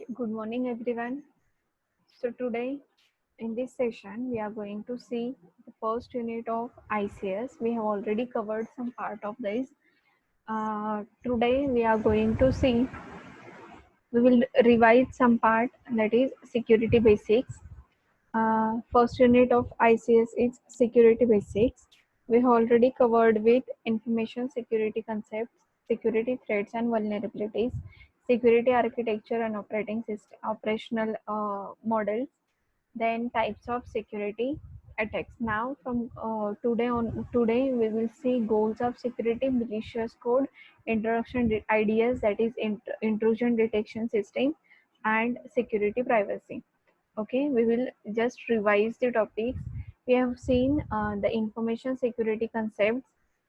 Okay, good morning everyone. So today in this session we are going to see the first unit of ICS. We have already covered some part of this. Today we are going to see, we will revise some part, that is security basics. First unit of ICS is security basics. We have already covered with information security concepts, security threats and vulnerabilities, security architecture and operating system, operational models, then types of security attacks. Now from today we will see goals of security, malicious code, introduction ideas, that is intrusion detection system, and security privacy. Okay, we will just revise the topics. We have seen the information security concepts.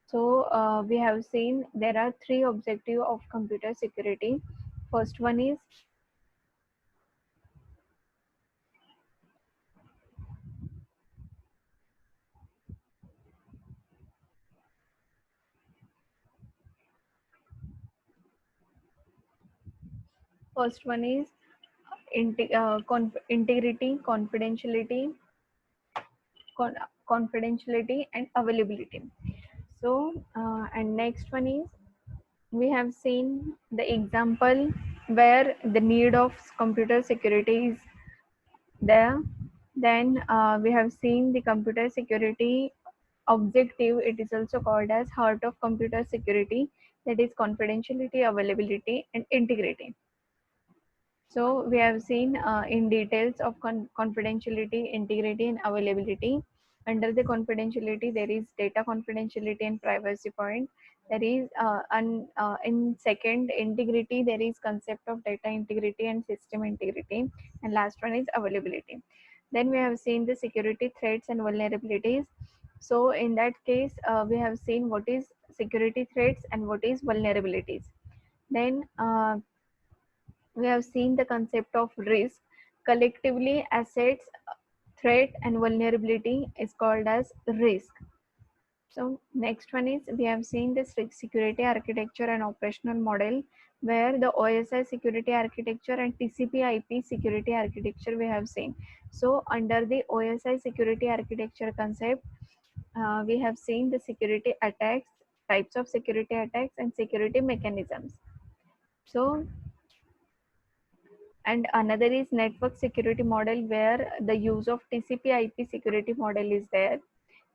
So we have seen there are three objectives of computer security. First one is first one is integrity, con- confidentiality and availability. So and next one is, we have seen the example where the need of computer security is there. Then we have seen the computer security objective. It is also called as heart of computer security, that is confidentiality, availability and integrity. So we have seen in details of confidentiality, integrity and availability. Under the confidentiality, there is data confidentiality and privacy point. There is in second integrity, there is concept of data integrity and system integrity. And last one is availability. Then we have seen the security threats and vulnerabilities. So in that case, we have seen what is security threats and what is vulnerabilities. Then we have seen the concept of risk. Collectively, assets, threat, and vulnerability is called as risk. So next one is, we have seen the security architecture and operational model, where the OSI security architecture and TCP/IP security architecture we have seen. So under the OSI security architecture concept, we have seen the security attacks, types of security attacks, and security mechanisms. So and another is network security model, where the use of TCP/IP security model is there.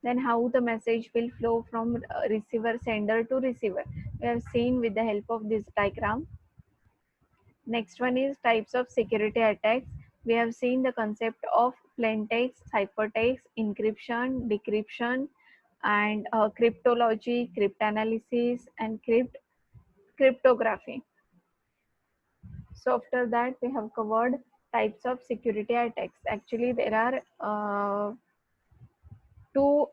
Then how the message will flow from receiver sender to receiver, we have seen with the help of this diagram. Next one is types of security attacks. We have seen the concept of plain text, ciphertext, encryption, decryption, and cryptology, cryptanalysis, and cryptography. So after that, we have covered types of security attacks. Actually, there are two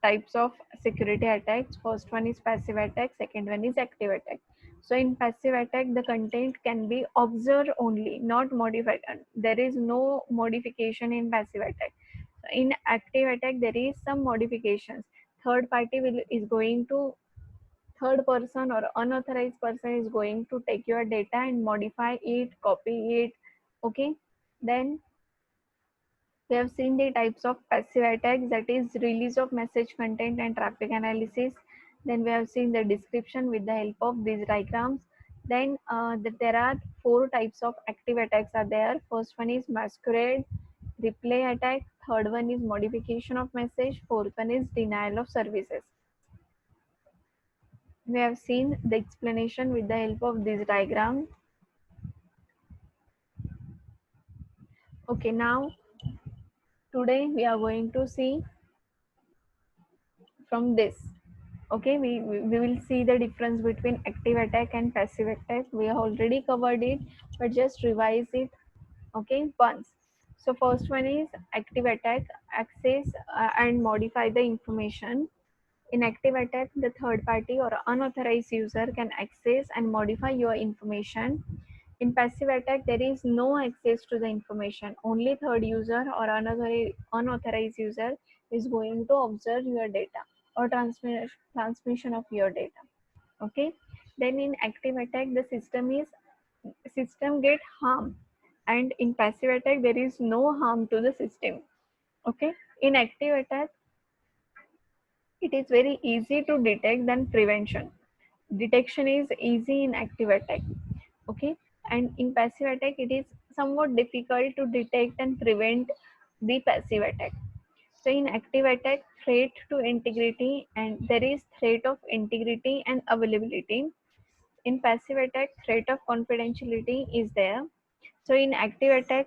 types of security attacks. First one is passive attack, second one is active attack. So in passive attack, the content can be observed only, not modified. There is no modification in passive attack. In active attack, there is some modifications. Third party is going to, third person or unauthorized person is going to take your data and modify it, copy it. Okay, then we have seen the types of passive attacks, that is release of message content and traffic analysis. Then we have seen the description with the help of these diagrams. Then there are four types of active attacks are there. First one is masquerade, replay attack. Third one is modification of message. Fourth one is denial of services. We have seen the explanation with the help of this diagram. Okay, now today we are going to see from this. Okay, we will see the difference between active attack and passive attack. We have already covered it, but just revise it, okay, once. So first one is active attack, access and modify the information. In active attack, the third party or unauthorized user can access and modify your information. In passive attack, there is no access to the information. Only third user or unauthorized user is going to observe your data or transmission of your data. Okay. Then in active attack, the system is system get harm, and in passive attack there is no harm to the system. Okay, in active attack it is very easy to detect than prevention. Detection is easy in active attack. Okay, and in passive attack it is somewhat difficult to detect and prevent the passive attack. So in active attack, threat to integrity, and there is threat of integrity and availability. In passive attack, threat of confidentiality is there. So in active attack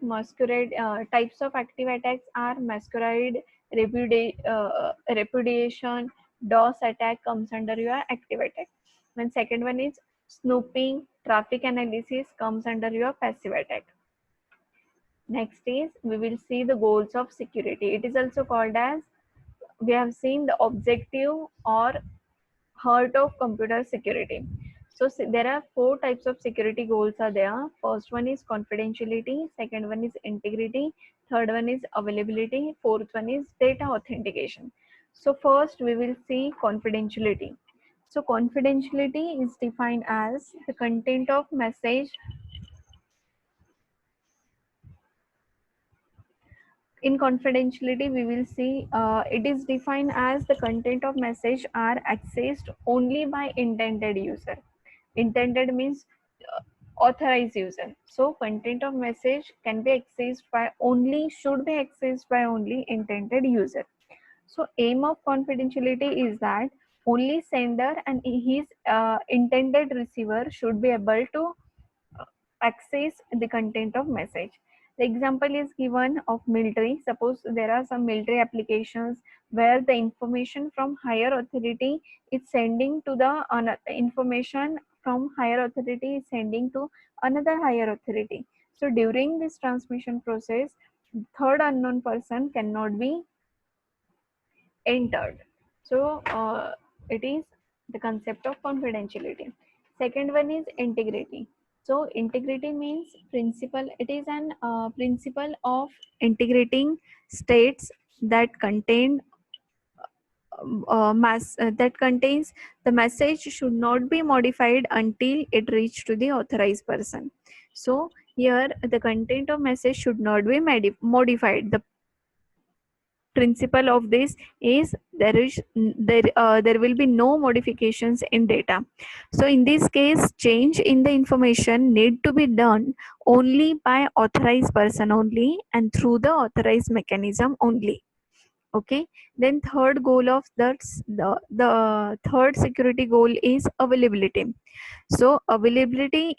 masquerade, types of active attacks are masquerade, repudiation, DOS attack comes under your active attack. And second one is snooping, traffic analysis comes under your passive attack. Next is we will see the goals of security. It is also called as, we have seen the objective or heart of computer security. So there are four types of security goals are there. First one is confidentiality, second one is integrity, third one is availability, fourth one is data authentication. So first we will see confidentiality. So confidentiality is defined as the content of message. In confidentiality we will see it is defined as the content of message are accessed only by intended user. Intended means authorized user. So content of message can be accessed by only, should be accessed by only intended user. So aim of confidentiality is that only sender and his intended receiver should be able to access the content of message. The example is given of military. Suppose there are some military applications where the information from higher authority is sending to the information from higher authority is sending to another higher authority. So during this transmission process, third unknown person cannot be entered. So it is the concept of confidentiality. Second one is integrity. So integrity means principle. It is an principle of integrating states that contain that contains the message should not be modified until it reach to the authorized person. So here the content of message should not be modified. The principle of this is there will be no modifications in data. So in this case change in the information need to be done only by authorized person only and through the authorized mechanism only. Okay, then third goal of the third security goal is availability. So availability,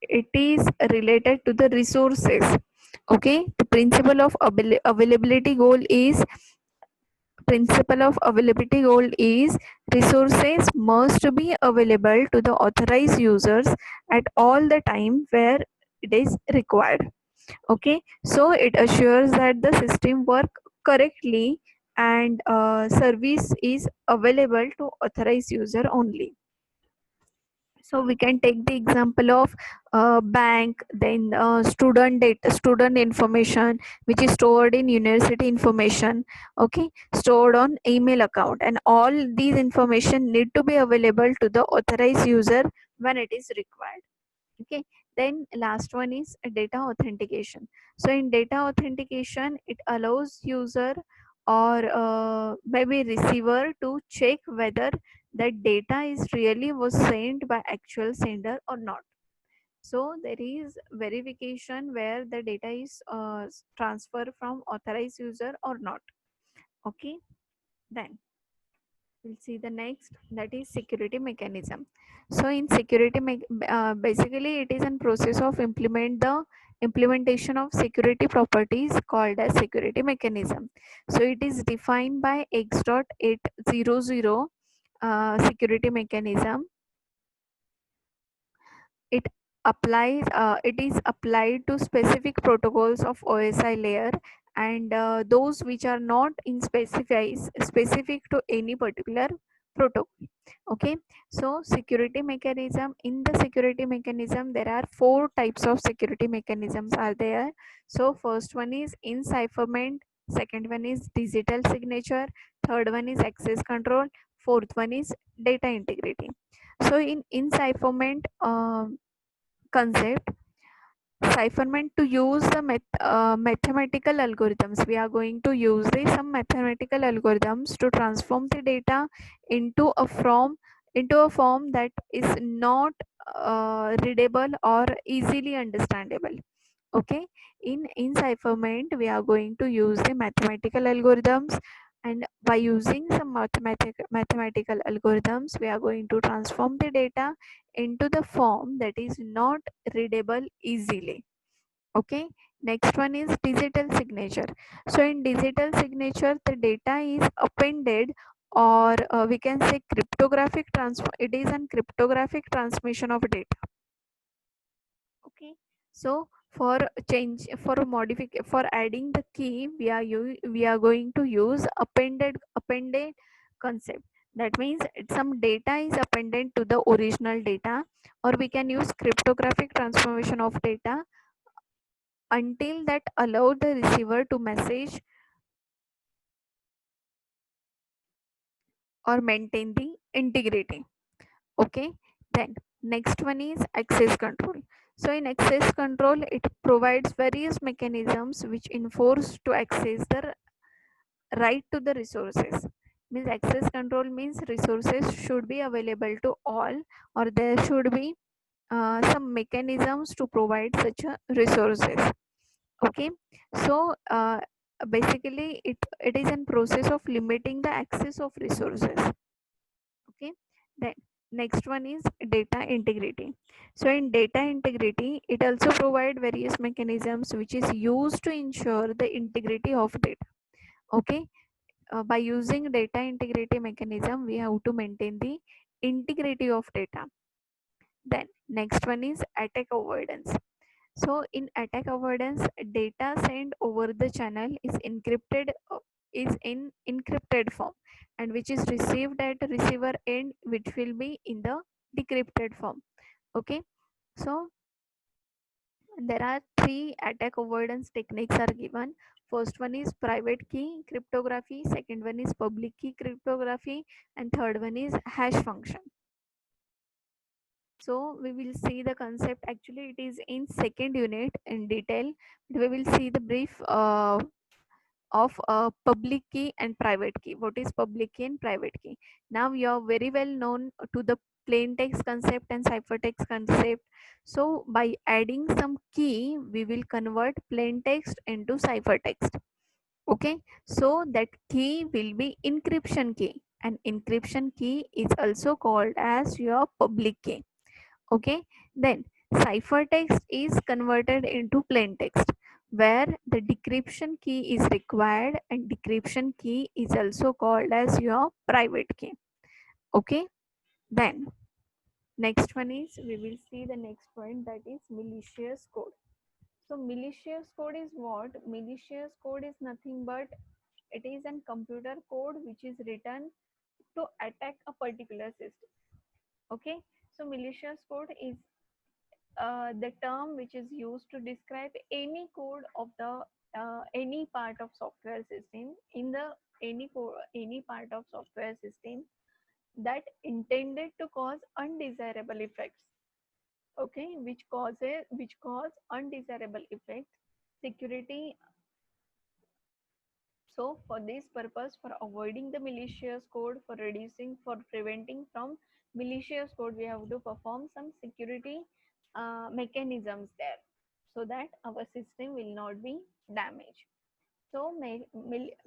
it is related to the resources. Okay, the principle of availability goal is resources must be available to the authorized users at all the time where it is required. Okay, so it assures that the system work correctly and service is available to authorized user only. So we can take the example of bank, then student data, student information which is stored in university information. Okay, stored on email account, and all these information need to be available to the authorized user when it is required. Okay, then last one is data authentication. So in data authentication it allows user or maybe receiver to check whether that data is really was sent by actual sender or not. So there is verification where the data is transferred from authorized user or not. Okay, then we'll see the next, that is security mechanism. So in security basically it is a process of implementation of security properties called as security mechanism. So it is defined by X.800 security mechanism. It it is applied to specific protocols of OSI layer, and those which are not in specific to any particular protocol. Okay, so security mechanism, in the security mechanism there are four types of security mechanisms are there. So first one is encipherment, second one is digital signature, third one is access control, fourth one is data integrity. So in encipherment concept, cipherment to use the mathematical algorithms, we are going to use some mathematical algorithms to transform the data into a form that is not readable or easily understandable. Okay, in encipherment we are going to use the mathematical algorithms, and by using some mathematical algorithms we are going to transform the data into the form that is not readable easily. Okay, next one is digital signature. So in digital signature the data is appended, or we can say cryptographic transfer, it is an cryptographic transmission of data. Okay, so for change, for for adding the key, we are going to use appended concept. That means some data is appended to the original data, or we can use cryptographic transformation of data until that allow the receiver to message or maintain the integrity. Okay, then next one is access control. So in access control it provides various mechanisms which enforce to access the right to the resources. Means access control means resources should be available to all, or there should be some mechanisms to provide such resources. Okay, so basically it is in process of limiting the access of resources. Okay, then next one is data integrity. So in data integrity it also provide various mechanisms which is used to ensure the integrity of data. Okay, by using data integrity mechanism we have to maintain the integrity of data. Then next one is attack avoidance. So in attack avoidance, data sent over the channel is encrypted, is in encrypted form, and which is received at receiver end, which will be in the decrypted form. Okay, so there are three attack avoidance techniques are given. First one is private key cryptography, second one is public key cryptography, and third one is hash function. So we will see the concept, actually it is in second unit in detail. We will see the brief of public key and private key. What is public key and private key? Now you are very well known to the plain text concept and ciphertext concept. So by adding some key we will convert plain text into ciphertext. Okay, so that key will be encryption key, and encryption key is also called as your public key. Okay, then ciphertext is converted into plain text where the decryption key is required, and decryption key is also called as your private key. Okay, then next one is, we will see the next point, that is malicious code. So malicious code is what? Malicious code is nothing but it is a computer code which is written to attack a particular system. Okay, so malicious code is the term which is used to describe any code of the any part of software system in the any part of software system that intended to cause undesirable effects. Okay, which cause undesirable effects, security. So for this purpose, for avoiding the malicious code, for reducing, for preventing from malicious code, we have to perform some security mechanisms there, so that our system will not be damaged. So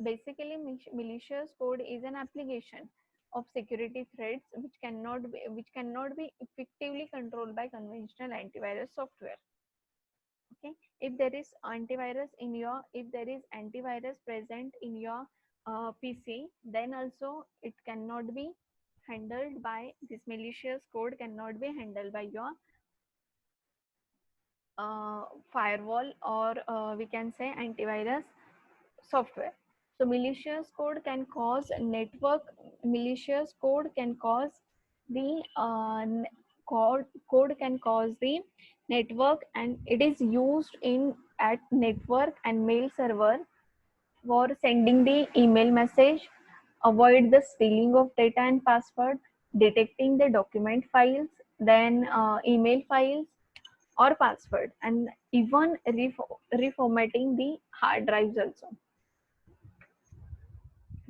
basically malicious code is an application of security threats which cannot be effectively controlled by conventional antivirus software. Okay, if there is antivirus in your, if there is antivirus present in your PC, then also it cannot be handled by this malicious code, cannot be handled by your firewall, or we can say antivirus software. So malicious code can cause network, malicious code can cause the code can cause the network, and it is used in at network and mail server for sending the email message, avoid the stealing of data and password, detecting the document files, then email files or password, and even reformatting the hard drives also.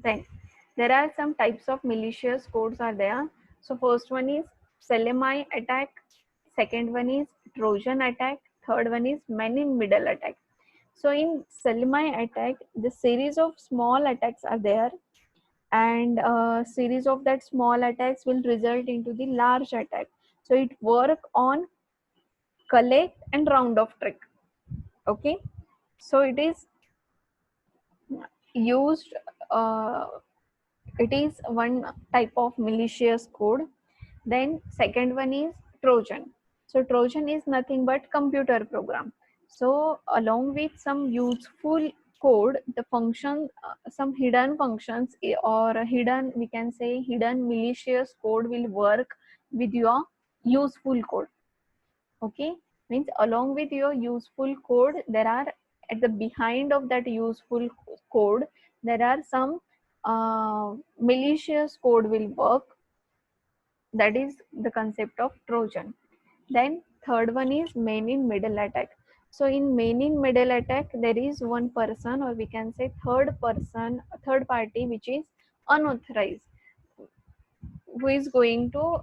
Then there are some types of malicious codes are there. So first one is Selenium attack, second one is Trojan attack, third one is man in middle attack. So in Selenium attack, the series of small attacks are there, and a series of that small attacks will result into the large attack. So it work on collect and round off trick. Okay, so it is used. It is one type of malicious code. Then second one is Trojan. So Trojan is nothing but computer program. So along with some useful code, the function, some hidden functions or hidden, we can say hidden malicious code will work with your useful code. Okay, means along with your useful code, there are at the behind of that useful code, there are some malicious code will work. That is the concept of Trojan. Then third one is man in middle attack. So in man in middle attack, there is one person, or we can say third person, third party, which is unauthorized, who is going to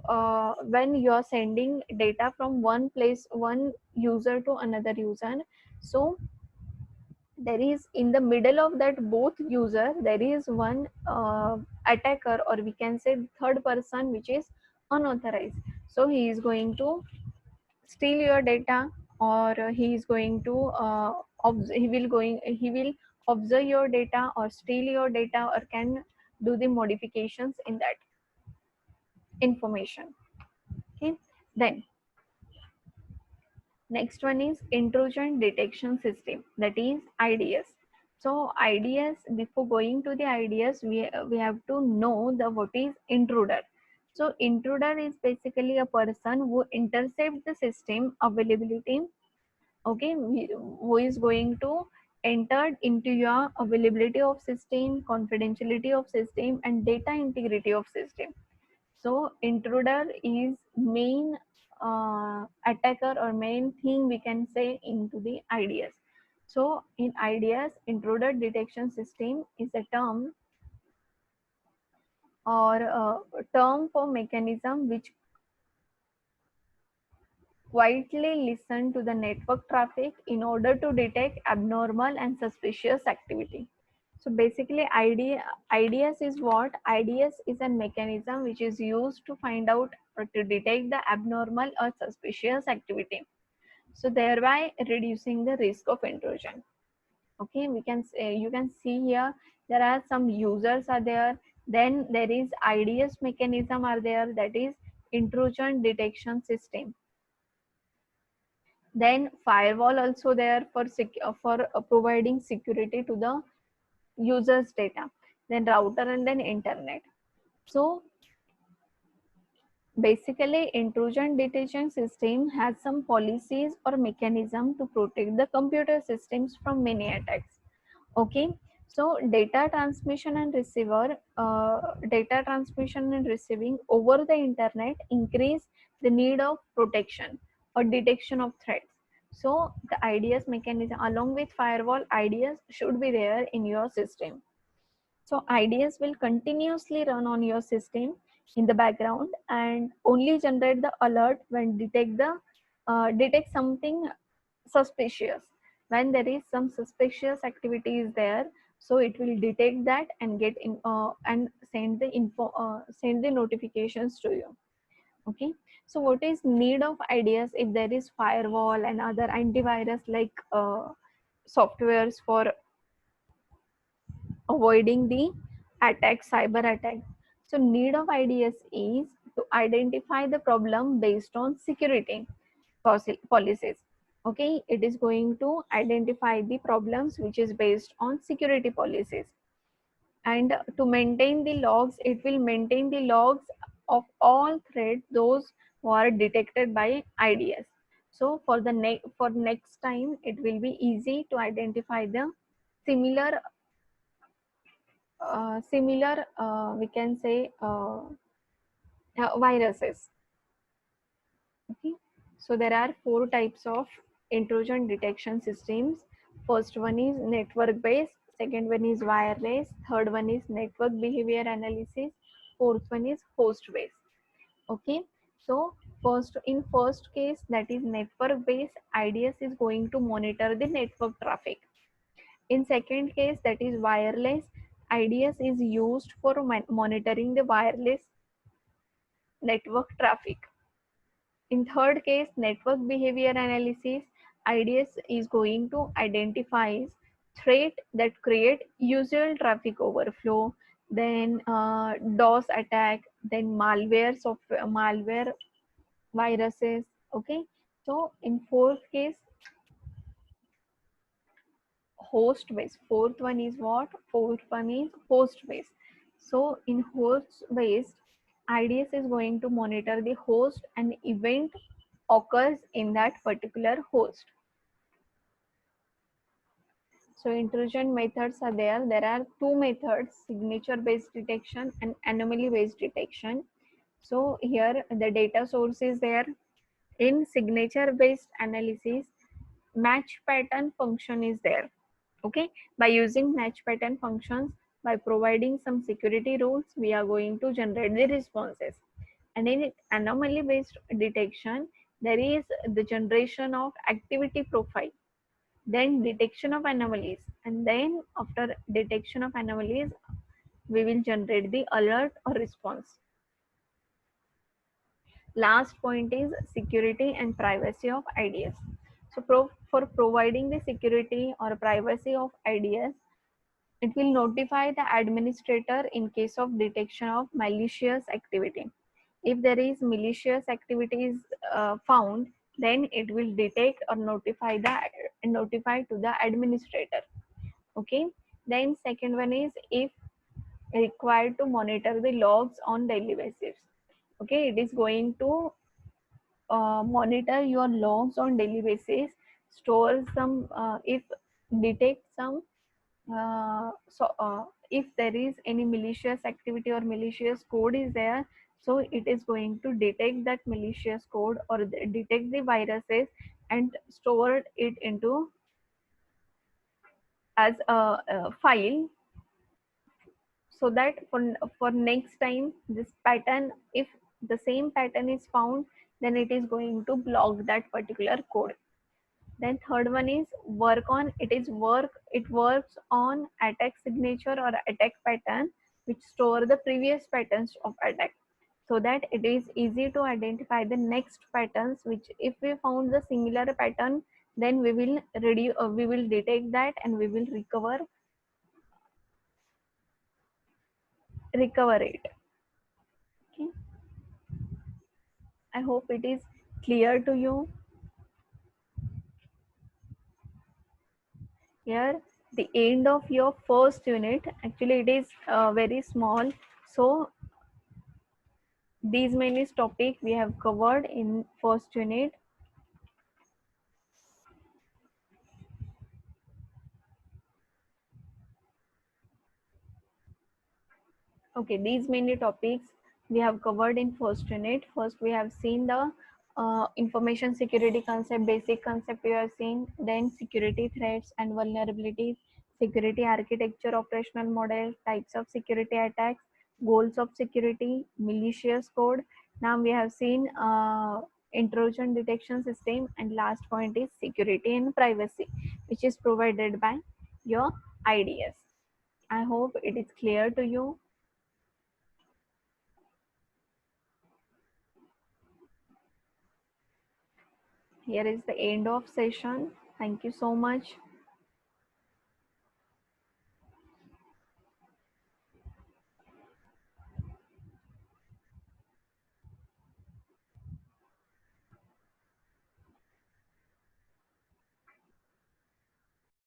when you are sending data from one place, one user to another user. So there is in the middle of that both user, there is one attacker, or we can say third person, which is unauthorized. So he is going to steal your data, or he is going to he will observe your data or steal your data, or can do the modifications in that information. Okay, then next one is intrusion detection system, that is IDS. So IDS, before going to the IDS, we have to know the what is intruder. So intruder is basically a person who intercepts the system availability. Okay, who is going to enter into your availability of system, confidentiality of system, and data integrity of system. So intruder is main attacker, or main thing we can say into the IDS. So in IDS, intruder detection system is a term, or term for mechanism which quietly listen to the network traffic in order to detect abnormal and suspicious activity. So basically IDS is what? IDS is a mechanism which is used to find out or to detect the abnormal or suspicious activity. So thereby reducing the risk of intrusion. Okay, we can say, you can see here there are some users are there. Then there is IDS mechanism are there, that is intrusion detection system. Then firewall also there for providing security to the users data. Then router, and then internet. So basically intrusion detection system has some policies or mechanism to protect the computer systems from many attacks. Okay, so data transmission and receiving over the internet increase the need of protection or detection of threats. So the IDS mechanism along with firewall, IDS should be there in your system. So IDS will continuously run on your system in the background and only generate the alert when detect something suspicious. When there is some suspicious activity is there, so it will detect that and get in and send the notifications to you. Okay, so what is need of IDS? If there is firewall and other antivirus like softwares for avoiding the attack, cyber attack. So need of IDS is to identify the problem based on security policies. Okay, it is going to identify the problems which is based on security policies. And to maintain the logs, it will maintain the logs of all threads, those who are detected by IDS. So for the next time, it will be easy to identify the similar similar, we can say, viruses. Okay, so there are four types of intrusion detection systems. First one is network based, second one is wireless, third one is network behavior analysis, fourth one is host based. Okay, so first case, that is network based, IDS is going to monitor the network traffic. In second case, that is wireless, IDS is used for monitoring the wireless network traffic. In third case, network behavior analysis, IDS is going to identify threat that create usual traffic overflow, then DOS attack, then malware viruses. Okay, so in fourth case, host based. Fourth one is what? Fourth one is host based. So in host based, IDS is going to monitor the host and event occurs in that particular host. So intrusion methods are there. There are two methods, signature based detection and anomaly based detection. So here the data source is there. In signature based analysis, match pattern function is there. Okay, by using match pattern functions, by providing some security rules, we are going to generate the responses. And in anomaly based detection, there is the generation of activity profile, then detection of anomalies, and then after detection of anomalies, we will generate the alert or response. Last point is security and privacy of IDS. So for providing the security or privacy of IDS, it will notify the administrator in case of detection of malicious activity. If there is malicious activities found, then it will detect or notify to the administrator. Okay. Then second one is if required to monitor the logs on daily basis. Okay, it is going to monitor your logs on daily basis, store some, if detect some, if there is any malicious activity or malicious code is there, so it is going to detect that malicious code or detect the viruses and store it into as a file, so that for next time this pattern, if the same pattern is found, then it is going to block that particular code. Then third one is work on, it works on attack signature or attack pattern which store the previous patterns of attack, so that it is easy to identify the next patterns, which if we found the similar pattern, then we will we will detect that and we will recover it. Okay, I hope it is clear to you. Here the end of your first unit, actually it is very small, so these many topics we have covered in first unit. Okay, these many topics we have covered in first unit. First, we have seen the information security concept, basic concept we have seen, then security threats and vulnerabilities, security architecture, operational model, types of security attacks, goals of security, malicious code. Now we have seen intrusion detection system, and last point is security and privacy, which is provided by your IDS. I hope it is clear to you. Here is the end of session. Thank you so much.